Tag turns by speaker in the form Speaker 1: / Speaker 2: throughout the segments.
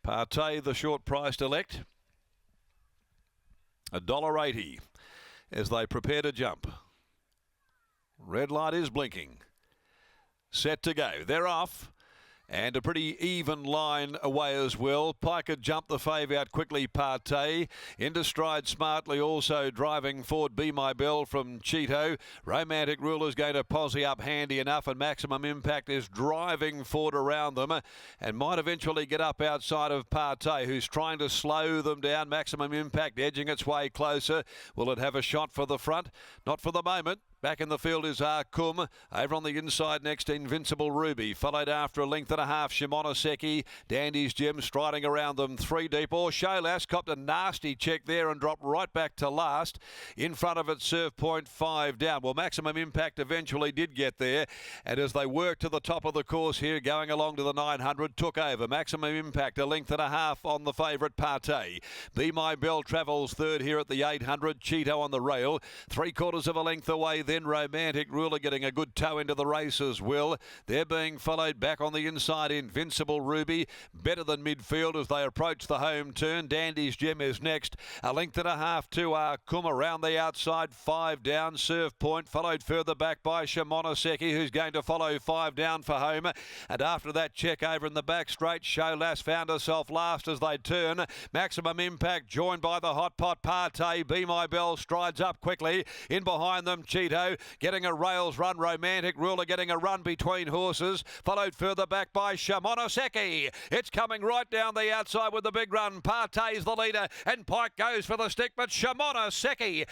Speaker 1: Partey, the short price to elect. $1.80 as they prepare to jump. Red light is blinking. Set to go. They're off. And a pretty even line away as well. Pike had jumped the fave out quickly, Partey. Into stride smartly, also driving forward Be My Bell from Cheeto. Romantic Ruler's going to posse up handy enough, and Maximum Impact is driving forward around them and might eventually get up outside of Partey, who's trying to slow them down. Maximum Impact edging its way closer. Will it have a shot for the front? Not for the moment. Back in the field is Kum. Over on the inside next, Invincible Ruby. Followed after a length and a half, Shimonoseki. Dandy's Gem striding around them 3 deep. Or Showlass copped a nasty check there and dropped right back to last. In front of it, Surf Point 5 down. Well, Maximum Impact eventually did get there. And as they work to the top of the course here, going along to the 900, took over. Maximum Impact a length and a half on the favourite Partey. Be My Bell travels third here at the 800. Cheeto on the rail. 3/4 of a length away. Then Romantic Ruler getting a good toe into the race as well. They're being followed back on the inside. Invincible Ruby better than midfield as they approach the home turn. Dandy's Gem is next. A length and a half to Kum around the outside. 5 down. Surf Point followed further back by Shimonoseki, who's going to follow 5 down for home. And after that check over in the back straight, Showlass found herself last as they turn. Maximum Impact joined by the hot pot Partey. Be My Bell strides up quickly. In behind them, Cheeto getting a rails run. Romantic Ruler getting a run between horses. Followed further back by Shimonoseki. It's coming right down the outside with the big run. Partey's the leader and Pike goes for the stick, but Shimonoseki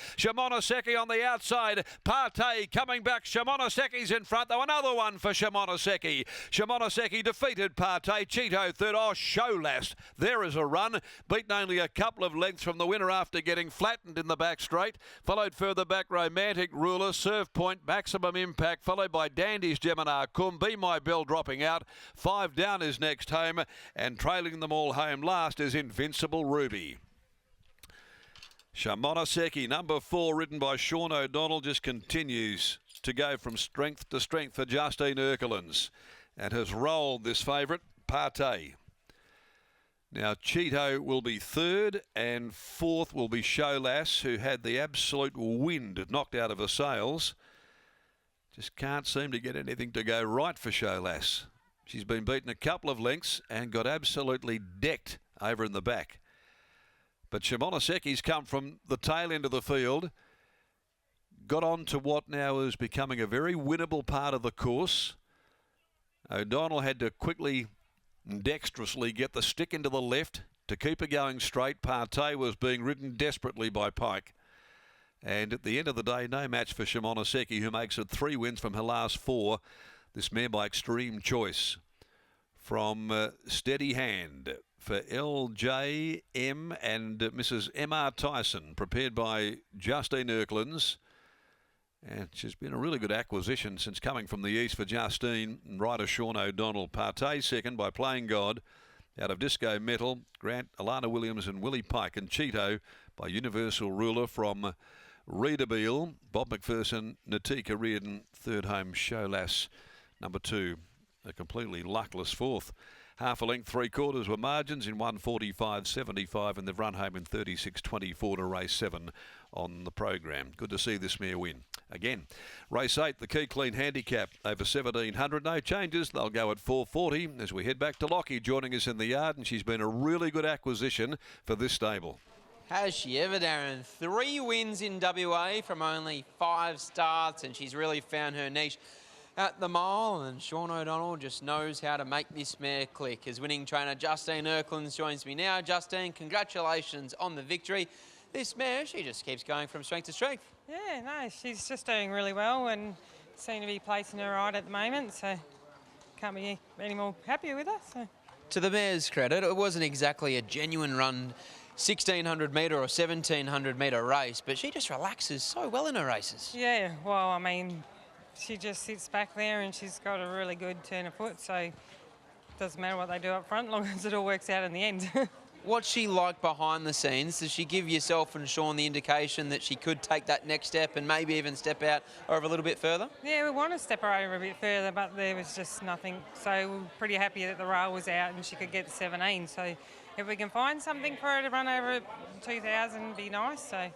Speaker 1: on the outside. Partey coming back. Shimonoseki's in front though. Another one for Shimonoseki. Shimonoseki defeated Partey. Cheeto third. Oh, Showlass. There is a run. Beaten only a couple of lengths from the winner after getting flattened in the back straight. Followed further back Romantic Ruler. Surf Point, Maximum Impact, followed by Dandy's Gem and Kum. Be My Bell dropping out. 5 down is next home, and trailing them all home last is Invincible Ruby. Shimonoseki, number 4, ridden by Sean O'Donnell, just continues to go from strength to strength for Justine Erkelins and has rolled this favourite, Partey. Now, Cheeto will be third and fourth will be Showlass, who had the absolute wind knocked out of her sails. Just can't seem to get anything to go right for Showlass. She's been beaten a couple of lengths and got absolutely decked over in the back. But Shimonoseki's come from the tail end of the field, got on to what now is becoming a very winnable part of the course. O'Donnell had to quickly dexterously get the stick into the left to keep her going straight. Partey was being ridden desperately by Pike. And at the end of the day, no match for Shimonoseki, who makes it 3 wins from her last 4. This mare by Extreme Choice from Steady Hand for LJM and Mrs. M.R. Tyson, prepared by Justine Erkelins. And she's been a really good acquisition since coming from the east for Justine. Rider Sean O'Donnell. Partey second by Playing God out of Disco Metal. Grant, Alana Williams and Willie Pike. And Cheeto by Universal Ruler from Reederbeal. Bob McPherson, Natika Reardon. Third home Showlass. Number 2, a completely luckless fourth. Half a length, 3/4 were margins in 1:45.75, and they've run home in 36.24 to race 7 on the program. Good to see this mare win. Again, race 8, the Key Clean Handicap over 1700. No changes. They'll go at 4:40 as we head back to Lockie, joining us in the yard, and she's been a really good acquisition for this stable.
Speaker 2: Has she ever, Darren? 3 wins in WA from only 5 starts, and she's really found her niche at the mile, and Sean O'Donnell just knows how to make this mare click. As winning trainer Justine Erkelins joins me now. Justine, congratulations on the victory. This mare, she just keeps going from strength to strength.
Speaker 3: Yeah, no, she's just doing really well and seem to be placing her right at the moment, so can't be any more happier with her. So.
Speaker 2: To the mare's credit, it wasn't exactly a genuine run 1600 metre or 1700 metre race, but she just relaxes so well in her races.
Speaker 3: Yeah, well, I mean, she just sits back there and she's got a really good turn of foot, so it doesn't matter what they do up front, as long as it all works out in the end.
Speaker 2: What's she like behind the scenes? Does she give yourself and Sean the indication that she could take that next step and maybe even step out over a little bit further?
Speaker 3: Yeah, we want to step her over a bit further, but there was just nothing. So we're pretty happy that the rail was out and she could get to 17. So if we can find something for her to run over 2,000, it'd be nice. So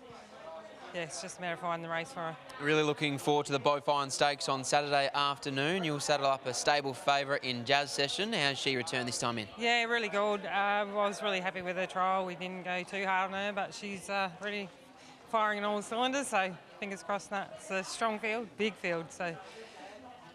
Speaker 3: yeah, it's just a matter of finding the race for her.
Speaker 2: Really looking forward to the Bovine Stakes on Saturday afternoon. You'll saddle up a stable favourite in Jazz Session. How's she returned this time in?
Speaker 3: Yeah, really good. I was really happy with her trial. We didn't go too hard on her, but she's really firing on all cylinders. So fingers crossed that. It's a strong field, big field. So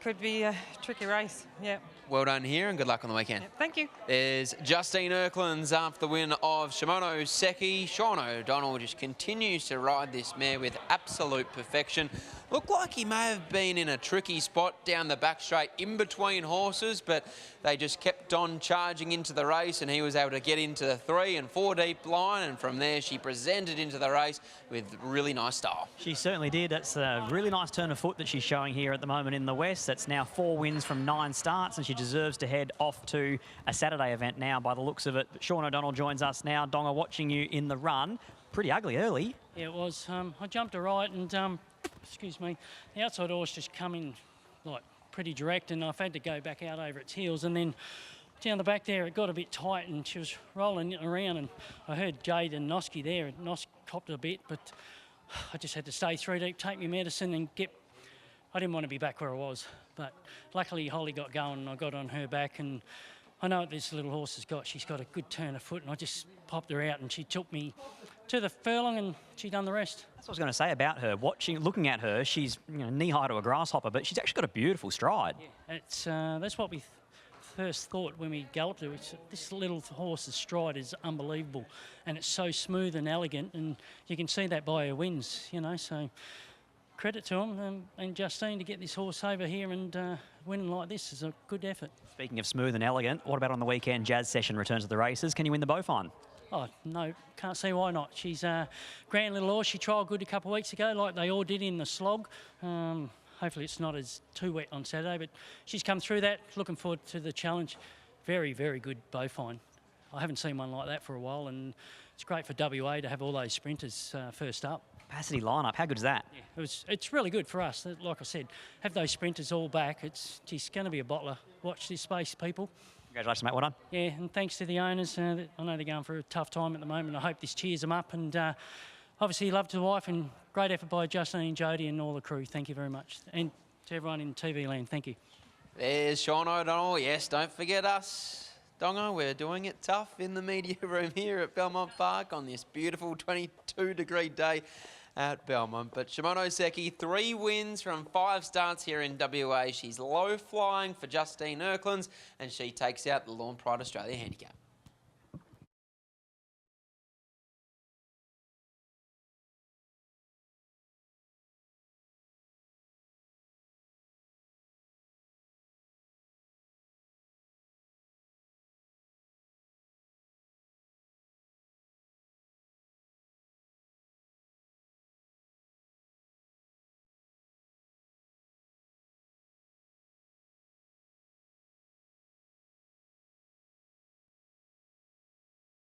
Speaker 3: could be a tricky race. Yeah.
Speaker 2: Well done here and good luck on the weekend.
Speaker 3: Yeah, thank you.
Speaker 2: There's Justine Erklands after the win of Shimonoseki. Sean O'Donnell just continues to ride this mare with absolute perfection. Looked like he may have been in a tricky spot down the back straight in between horses, but they just kept on charging into the race and he was able to get into the 3 and 4 deep line, and from there she presented into the race with really nice style.
Speaker 4: She certainly did. That's a really nice turn of foot that she's showing here at the moment in the West. That's now 4 wins from 9 starts, and she deserves to head off to a Saturday event now by the looks of it. Sean O'Donnell joins us now. Donga, watching you in the run. Pretty ugly early.
Speaker 5: Yeah, it was. I jumped to right and, excuse me, the outside horse just coming like pretty direct, and I've had to go back out over its heels, and then down the back there it got a bit tight and she was rolling around, and I heard Jade and Noski there, and Nosk copped a bit, but I just had to stay 3 deep, take my medicine and get... I didn't want to be back where I was, but luckily Holly got going and I got on her back, and I know what this little horse has got. She's got a good turn of foot, and I just popped her out and she took me to the furlong and she done the rest.
Speaker 4: That's what I was going to say about her. Looking at her, she's knee-high to a grasshopper, but she's actually got a beautiful stride.
Speaker 5: Yeah, it's, that's what we first thought when we galloped her. This little horse's stride is unbelievable, and it's so smooth and elegant, and you can see that by her wins, you know, so... Credit to him and Justine to get this horse over here and winning like this is a good effort.
Speaker 4: Speaking of smooth and elegant, what about on the weekend? Jazz Session returns to the races. Can you win the Bovine?
Speaker 5: Oh, no, can't see why not. She's a grand little horse. She trialled good a couple of weeks ago like they all did in the slog. Hopefully it's not as too wet on Saturday, but she's come through that. Looking forward to the challenge. Very, very good Bovine. I haven't seen one like that for a while, and it's great for WA to have all those sprinters first up.
Speaker 4: Capacity lineup, how good is that?
Speaker 5: Yeah, it's really good for us. Like I said, have those sprinters all back. It's going to be a bottler. Watch this space, people.
Speaker 4: Congratulations, mate. Well done.
Speaker 5: Yeah, and thanks to the owners. I know they're going for a tough time at the moment. I hope this cheers them up. And obviously, love to the wife, and great effort by Justine and Jody and all the crew. Thank you very much. And to everyone in TV land, thank you.
Speaker 2: There's Sean O'Donnell. Yes, don't forget us. Donga, we're doing it tough in the media room here at Belmont Park on this beautiful 22-degree day at Belmont. But Shimonoseki, 3 wins from 5 starts here in WA. She's low flying for Justine Erklands, and she takes out the Lawn Pride Australia handicap.